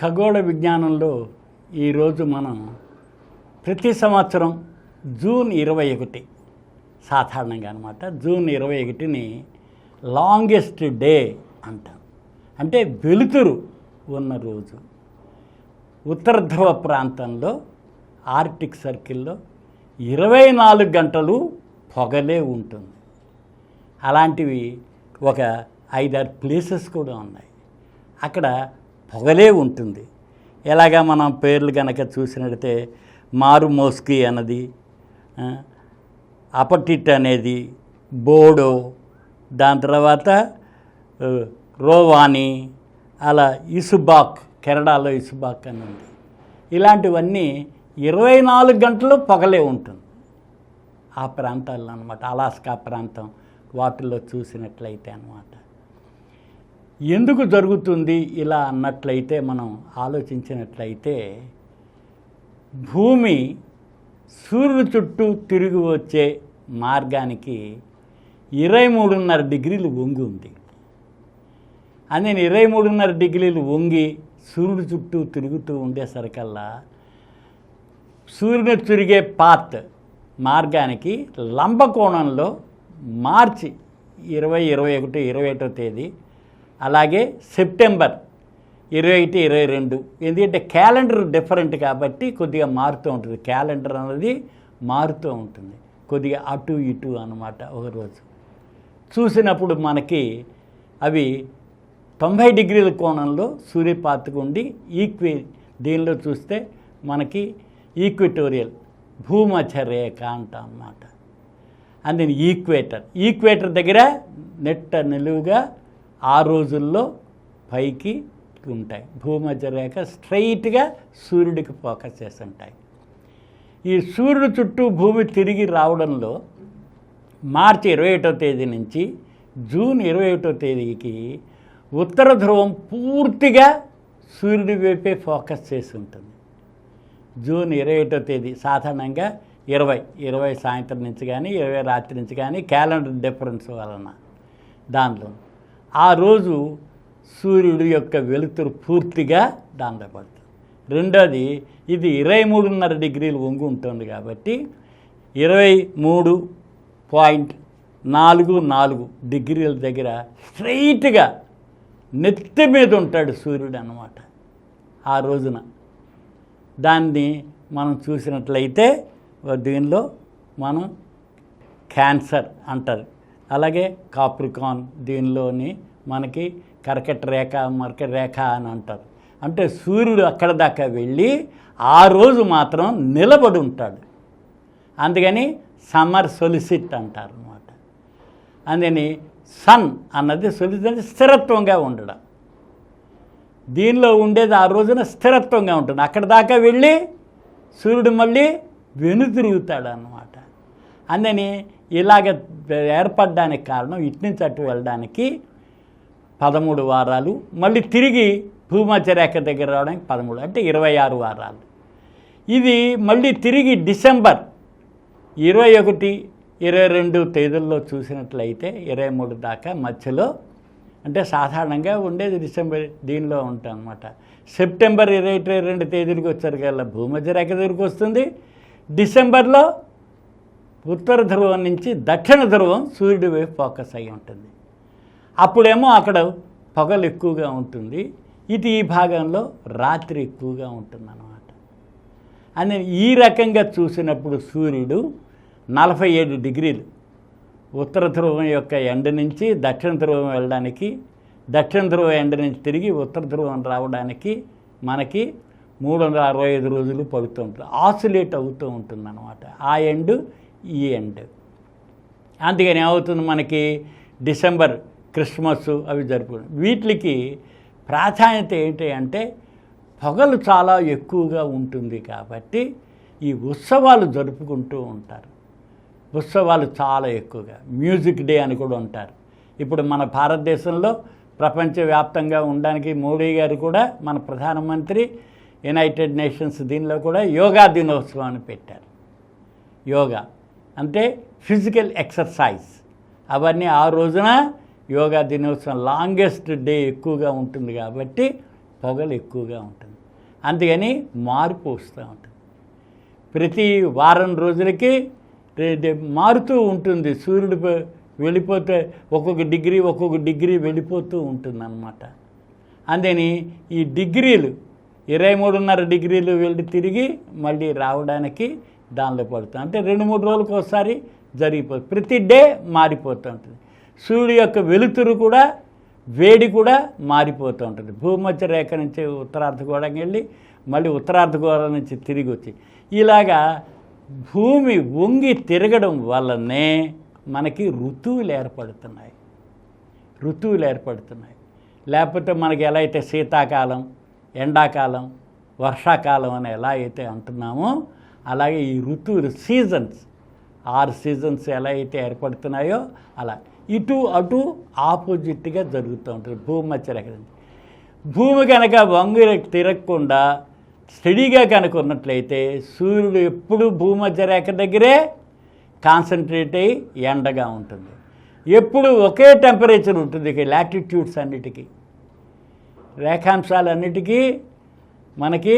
ఖగోళ విజ్ఞానంలో ఈరోజు మనం ప్రతి సంవత్సరం జూన్ 21 సాధారణంగా అనమాట జూన్ 21ని లాంగెస్ట్ డే అంటాం. అంటే వెలుతురు ఉన్న రోజు. ఉత్తర ధ్రువ ప్రాంతంలో ఆర్టిక్ సర్కిల్లో 24 గంటలు పొగలే ఉంటుంది. అలాంటివి ఒక 5-6 ప్లేసెస్ కూడా ఉన్నాయి. అక్కడ పొగలే ఉంటుంది. ఎలాగా మనం పేర్లు కనుక చూసినట్లయితే మారుమోస్కి అన్నది, అపటిట్ అనేది, బోడో, దాని తర్వాత రోవాని, అలా ఇసుబాక్, కెనడాలో ఇసుబాక్ అని ఉంది. ఇలాంటివన్నీ 24 గంటలు పొగలే ఉంటుంది ఆ ప్రాంతాల్లో అనమాట. అలాస్కా ప్రాంతం వాటిల్లో చూసినట్లయితే అనమాట. ఎందుకు జరుగుతుంది ఇలా అన్నట్లయితే మనం ఆలోచించినట్లయితే భూమి సూర్యుడి చుట్టూ తిరిగి వచ్చే మార్గానికి 23.5 డిగ్రీలు వంగి ఉంది. అని 23.5 డిగ్రీలు వంగి సూర్యుడి చుట్టూ తిరుగుతూ ఉండేసరికల్లా సూర్యుని తిరిగే పాత్ మార్గానికి లంబకోణంలో మార్చి 20, 21, 21వ తేదీ, అలాగే సెప్టెంబర్ 21, 22, ఎందుకంటే క్యాలెండర్ డిఫరెంట్ కాబట్టి కొద్దిగా మారుతూ ఉంటుంది. క్యాలెండర్ అనేది మారుతూ ఉంటుంది, కొద్దిగా అటు ఇటు అన్నమాట. ఒకరోజు చూసినప్పుడు మనకి అవి 90 డిగ్రీల కోణంలో సూర్యపాతకు ఉండి దీనిలో చూస్తే మనకి ఈక్వెటోరియల్ భూమధ్య రేఖ అంటాం అన్నమాట. అందుకని ఈక్వేటర్ దగ్గర నెట్ట నిలువుగా ఆ రోజుల్లో పైకి ఉంటాయి. భూమధ్య రేఖ స్ట్రైట్గా సూర్యుడికి ఫోకస్ చేసి ఉంటాయి. ఈ సూర్యుడు చుట్టూ భూమి తిరిగి రావడంలో మార్చి 21వ తేదీ నుంచి జూన్ 21వ తేదీకి ఉత్తర ధ్రువం పూర్తిగా సూర్యుడి వైపే ఫోకస్ చేసి ఉంటుంది. జూన్ 21వ తేదీ సాధారణంగా 20 సాయంత్రం నుంచి కానీ 20 రాత్రి నుంచి కానీ క్యాలెండర్ డిఫరెన్స్ వలన దానిలో ఆ రోజు సూర్యుడి యొక్క వెలుతురు పూర్తిగా దానిలో పడుతుంది. రెండోది, ఇది 23.5 డిగ్రీలు వంగి ఉంటుంది కాబట్టి 23.44 డిగ్రీల దగ్గర స్ట్రైట్గా నెత్తి మీద ఉంటాడు సూర్యుడు అన్నమాట ఆ రోజున. దాన్ని మనం చూసినట్లయితే దీనిలో మనం క్యాన్సర్ అంటారు, అలాగే కాప్రికాన్, దీనిలోని మనకి కర్కట రేఖ, మర్క రేఖ అని అంటారు. అంటే సూర్యుడు అక్కడ దాకా వెళ్ళి ఆ రోజు మాత్రం నిలబడి ఉంటాడు. అందుకని సమ్మర్ సొలిసిట్ అంటారు అన్నమాట. అందుకని సన్ అన్నది సొలిసిట్ అంటే స్థిరత్వంగా ఉండడం. దీనిలో ఉండేది ఆ రోజున స్థిరత్వంగా ఉంటుంది. అక్కడ దాకా వెళ్ళి సూర్యుడు మళ్ళీ వెనుతిరుగుతాడు అన్నమాట. అందుకని ఇలాగ ఏర్పడడానికి కారణం ఇటు నుంచి అటు వెళ్ళడానికి 13 వారాలు, మళ్ళీ తిరిగి భూమధ్య రేఖ దగ్గర రావడానికి 13, అంటే 26 వారాలు. ఇది మళ్ళీ తిరిగి డిసెంబర్ 21, 22 తేదీల్లో చూసినట్లయితే 23 దాకా మధ్యలో, అంటే సాధారణంగా ఉండేది డిసెంబర్ దీనిలో ఉంటాం అనమాట. సెప్టెంబర్ 22 తేదీకి వచ్చేసరికల్లా భూమధ్య రేఖ దగ్గరికి వస్తుంది. డిసెంబర్లో ఉత్తర ధ్రువం నుంచి దక్షిణ ధ్రువం సూర్యుడి వైపు ఫోకస్ అయ్యి ఉంటుంది. అప్పుడేమో అక్కడ పొగలు ఎక్కువగా ఉంటుంది, ఇటు ఈ భాగంలో రాత్రి ఎక్కువగా ఉంటుందన్నమాట. అని ఈ రకంగా చూసినప్పుడు సూర్యుడు 47 డిగ్రీలు ఉత్తర ధ్రువం యొక్క ఎండ నుంచి దక్షిణ ధ్రువం వెళ్ళడానికి, దక్షిణ ధ్రువం ఎండ నుంచి తిరిగి ఉత్తర ధ్రువం రావడానికి మనకి 365 రోజులు పడుతూ ఉంటుంది. ఆసిలేట్ అవుతూ ఉంటుంది అన్నమాట ఆ ఎండ్ ఈ ఎండ్. అందుకని ఏమవుతుంది, మనకి డిసెంబర్, క్రిస్మస్ అవి జరుపుకుంటాం. వీటికి ప్రాధాన్యత ఏంటి అంటే పొగలు చాలా ఎక్కువగా ఉంటుంది కాబట్టి ఈ ఉత్సవాలు జరుపుకుంటూ ఉంటారు. ఉత్సవాలు చాలా ఎక్కువగా మ్యూజిక్ డే అని కూడా ఉంటారు. ఇప్పుడు మన భారతదేశంలో ప్రపంచవ్యాప్తంగా ఉండడానికి మోడీ గారు కూడా, మన ప్రధానమంత్రి యునైటెడ్ నేషన్స్ దీనిలో కూడా యోగా దినోత్సవాన్ని పెట్టారు. యోగా అంటే ఫిజికల్ ఎక్సర్సైజ్, అవన్నీ ఆ రోజున యోగా దినోత్సవం లాంగెస్ట్ డే ఎక్కువగా ఉంటుంది కాబట్టి పొగలు ఎక్కువగా ఉంటుంది. అందుకని మార్పు వస్తూ ఉంటుంది. ప్రతి వారం రోజులకి మారుతూ ఉంటుంది. సూర్యుడు వెళ్ళిపోతే ఒక్కొక్క డిగ్రీ వెళ్ళిపోతూ ఉంటుందన్నమాట. అందుకని ఈ డిగ్రీలు 23.5 డిగ్రీలు వెళ్ళి తిరిగి మళ్ళీ రావడానికి దానిలో పడుతుంది. అంటే 2-3 రోజులకు ఒకసారి జరిగిపోతుంది. ప్రతి డే మారిపోతూ ఉంటుంది. సూర్యుడు యొక్క వెలుతురు కూడా, వేడి కూడా మారిపోతూ ఉంటుంది. భూమధ్య రేఖ నుంచి ఉత్తరార్ధగోళంకి వెళ్ళి మళ్ళీ ఉత్తరార్ధగోళం నుంచి తిరిగి వచ్చి ఇలాగా భూమి వంగి తిరగడం వల్లనే మనకి ఋతువులు ఏర్పడుతున్నాయి. లేకపోతే మనకి ఎలా అయితే శీతాకాలం, ఎండాకాలం, వర్షాకాలం అని ఎలా అయితే అంటున్నామో అలాగే ఈ ఋతువులు సీజన్స్ 6 సీజన్స్ ఎలా అయితే ఏర్పడుతున్నాయో అలా ఇటు అటు ఆపోజిట్గా జరుగుతూ ఉంటుంది భూమధ్య రేఖ. భూమి కనుక వంగి తిరగకుండా స్టడీగా కనుక ఉన్నట్లయితే సూర్యుడు ఎప్పుడు భూమధ్య రేఖ దగ్గరే కాన్సన్ట్రేట్ అయ్యి ఎండగా ఉంటుంది. ఎప్పుడు ఒకే టెంపరేచర్ ఉంటుంది. లాటిట్యూడ్స్ అన్నిటికీ, రేఖాంశాలన్నిటికీ మనకి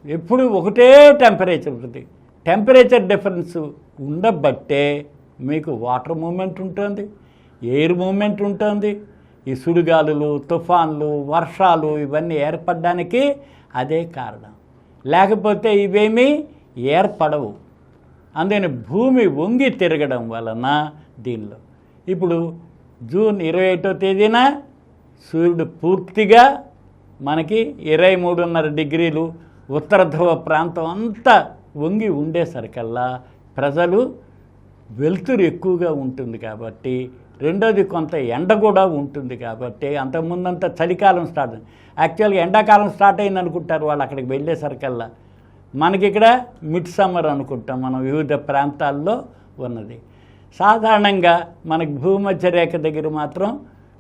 ఎప్పుడు ఒకటే టెంపరేచర్ ఉంటుంది. టెంపరేచర్ డిఫరెన్స్ ఉండబట్టే మీకు వాటర్ మూమెంట్ ఉంటుంది, ఎయిర్ మూమెంట్ ఉంటుంది. ఈ సుడిగాలులు, తుఫాన్లు, వర్షాలు ఇవన్నీ ఏర్పడడానికి అదే కారణం. లేకపోతే ఇవేమీ ఏర్పడవు. అందుకని భూమి వంగి తిరగడం వలన దీనిలో ఇప్పుడు జూన్ 21వ తేదీన సూర్యుడు పూర్తిగా మనకి 23.5 డిగ్రీలు ఉత్తర ధ్రువ ప్రాంతం అంతా వంగి ఉండేసరికల్లా ప్రజలు వెలుతురు ఎక్కువగా ఉంటుంది కాబట్టి, రెండోది కొంత ఎండ కూడా ఉంటుంది కాబట్టి, అంతకుముందంతా చలికాలం స్టార్ట్ అయింది. యాక్చువల్గా ఎండాకాలం స్టార్ట్ అయింది అనుకుంటారు వాళ్ళు అక్కడికి వెళ్ళేసరికల్లా. మనకి ఇక్కడ మిడ్ సమ్మర్ అనుకుంటాం మనం వివిధ ప్రాంతాల్లో ఉన్నది. సాధారణంగా మనకి భూమధ్య రేఖ దగ్గర మాత్రం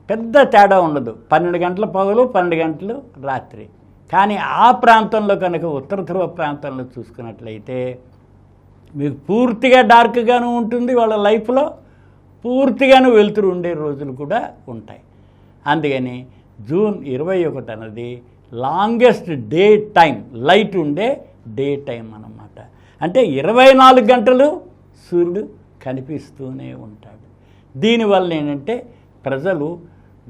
పెద్ద తేడా ఉండదు. 12 గంటల పగలు, 12 గంటలు రాత్రి. కానీ ఆ ప్రాంతంలో కనుక ఉత్తర ధ్రువ ప్రాంతంలో చూసుకున్నట్లయితే మీకు పూర్తిగా డార్క్గాను ఉంటుంది, వాళ్ళ లైఫ్లో పూర్తిగాను వెలుతురు ఉండే రోజులు కూడా ఉంటాయి. అందుకని జూన్ 21 అన్నది లాంగెస్ట్ డే టైం, లైట్ ఉండే డే టైం అన్నమాట. అంటే 24 గంటలు సూర్యుడు కనిపిస్తూనే ఉంటాడు. దీనివల్ల ఏంటంటే ప్రజలు,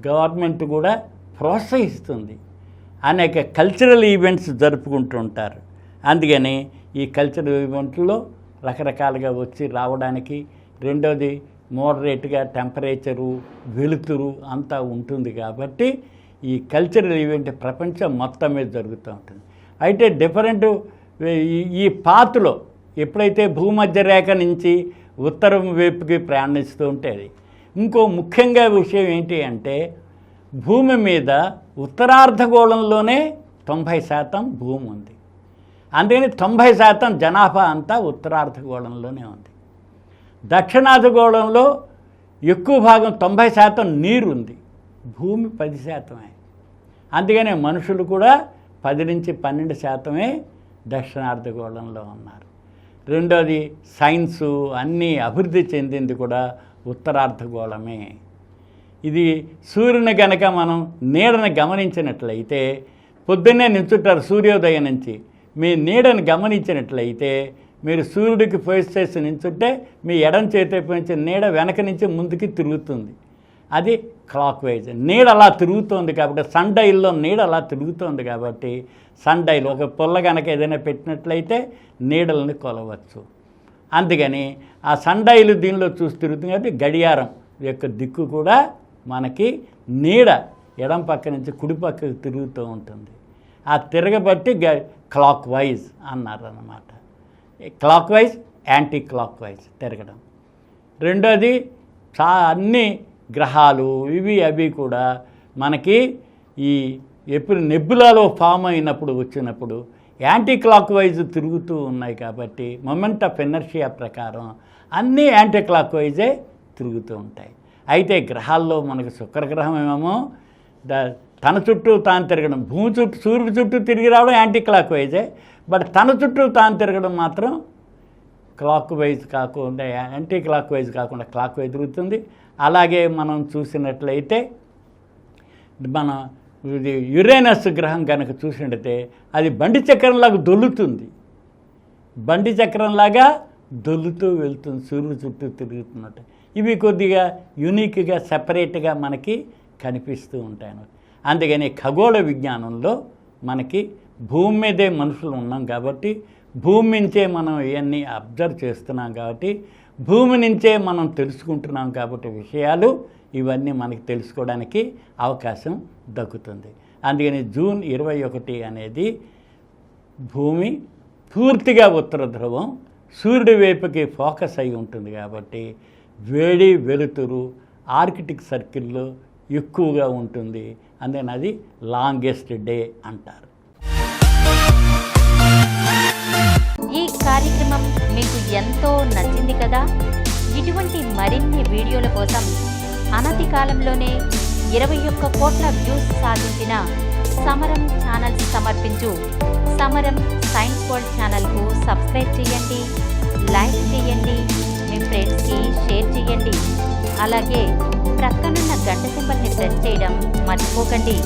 గవర్నమెంట్ కూడా ప్రోత్సహిస్తుంది. అనేక కల్చరల్ ఈవెంట్స్ జరుపుకుంటూ ఉంటారు. అందుకని ఈ కల్చరల్ ఈవెంట్లో రకరకాలుగా వచ్చి రావడానికి, రెండోది మోడరేట్గా టెంపరేచరు, వెలుతురు అంతా ఉంటుంది కాబట్టి ఈ కల్చరల్ ఈవెంట్ ప్రపంచం మొత్తం మీద జరుగుతూ ఉంటుంది. అయితే డిఫరెంట్ ఈ పాత్లో ఎప్పుడైతే భూమధ్య రేఖ నుంచి ఉత్తరం వైపుకి ప్రయాణిస్తూ ఉంటుంది. ఇంకో ముఖ్యంగా విషయం ఏంటి అంటే భూమి మీద ఉత్తరార్ధగోళంలోనే 90% భూమి ఉంది. అందుకని 90% జనాభా అంతా ఉత్తరార్ధగోళంలోనే ఉంది. దక్షిణార్ధగోళంలో ఎక్కువ భాగం 90% నీరు ఉంది, భూమి 10%. అందుకనే మనుషులు కూడా 10 నుంచి 12% దక్షిణార్ధగోళంలో ఉన్నారు. రెండోది సైన్సు అన్నీ అభివృద్ధి చెందింది కూడా ఉత్తరార్ధగోళమే. ఇది సూర్యుని కనుక మనం నీడని గమనించినట్లయితే, పొద్దున్నే నిల్చుంటారు సూర్యోదయం నుంచి, మీ నీడని గమనించినట్లయితే మీరు సూర్యుడికి ఫేస్ చేసి నిల్చుంటే మీ ఎడం చేతి నుంచి నీడ వెనక నుంచి ముందుకి తిరుగుతుంది. అది క్లాక్ వైజ్. నీడ అలా తిరుగుతోంది కాబట్టి, సన్ డైల్లో నీడ అలా తిరుగుతోంది కాబట్టి, సన్ డైల్ ఒక పొల్ల కనుక ఏదైనా పెట్టినట్లయితే నీడలను కొలవచ్చు. అందుకని ఆ సన్ డైల్ దీనిలో చూసి తిరుగుతుంది కాబట్టి గడియారం యొక్క దిక్కు కూడా మనకి నీడ ఎడం పక్క నుంచి కుడి పక్కకు తిరుగుతూ ఉంటుంది. ఆ తిరగబట్టి క్లాక్ వైజ్ అన్నారు అన్నమాట. Clock wise, anti clock wise తిరగడం. రెండోది అన్ని గ్రహాలు ఇవి అవి కూడా మనకి ఈ ఎప్పుడు నెబ్యులాలో ఫామ్ అయినప్పుడు వచ్చినప్పుడు యాంటీ క్లాక్ వైజ్ తిరుగుతూ ఉన్నాయి కాబట్టి మొమెంట్ ఆఫ్ ఎనర్షియా ప్రకారం అన్నీ యాంటీ క్లాక్ వైజే తిరుగుతూ ఉంటాయి. అయితే గ్రహాల్లో మనకు శుక్రగ్రహం ఏమో తన చుట్టూ తాను తిరగడం, భూమి చుట్టూ సూర్యుడి చుట్టూ తిరిగి రావడం యాంటీ క్లాక్ వైజే. బట్ తన చుట్టూ తాను తిరగడం మాత్రం క్లాక్ వైజ్ కాకుండా, యాంటీ క్లాక్ వైజ్ కాకుండా క్లాక్ వైజ్ తిరుగుతుంది. అలాగే మనం చూసినట్లయితే మన ఇది యురేనస్ గ్రహం కనుక చూసినట్టయితే అది బండి చక్రంలాగా దొల్లుతుంది, బండి చక్రంలాగా దొల్లుతూ వెళ్తుంది, సూర్యుడు చుట్టూ తిరుగుతున్నట్టు. ఇవి కొద్దిగా యూనిక్గా సపరేట్గా మనకి కనిపిస్తూ ఉంటాయి. అందుకని ఖగోళ విజ్ఞానంలో మనకి భూమి మీదే మనుషులు ఉన్నాం కాబట్టి, భూమి నుంచే మనం ఇవన్నీ అబ్జర్వ్ చేస్తున్నాం కాబట్టి, భూమి నుంచే మనం తెలుసుకుంటున్నాం కాబట్టి విషయాలు ఇవన్నీ మనకి తెలుసుకోవడానికి అవకాశం దక్కుతుంది. అందుకని జూన్ 21 అనేది భూమి పూర్తిగా ఉత్తర ధ్రువం సూర్యుడి వైపుకి ఫోకస్ అయి ఉంటుంది కాబట్టి వేడి వెలుతురు ఆర్కిటిక్ సర్కిల్లో ఎక్కువగా ఉంటుంది. అందుకని అది లాంగెస్ట్ డే అంటారు. ఈ కార్యక్రమం మీకు ఎంతో నచ్చింది కదా. ఇటువంటి మరిన్ని వీడియోల కోసం అనతి కాలంలోనే 21 కోట్ల వ్యూస్ సాధించిన సమరం ఛానల్స్ సమర్పించు సమరం సైన్స్ వరల్డ్ ఛానల్కు సబ్స్క్రైబ్ చేయండి, లైక్ చేయండి, మీ ఫ్రెండ్స్కి షేర్ చేయండి. అలాగే ప్రక్కనున్న గంట సింబల్ని ప్రెస్ చేయడం మర్చిపోకండి.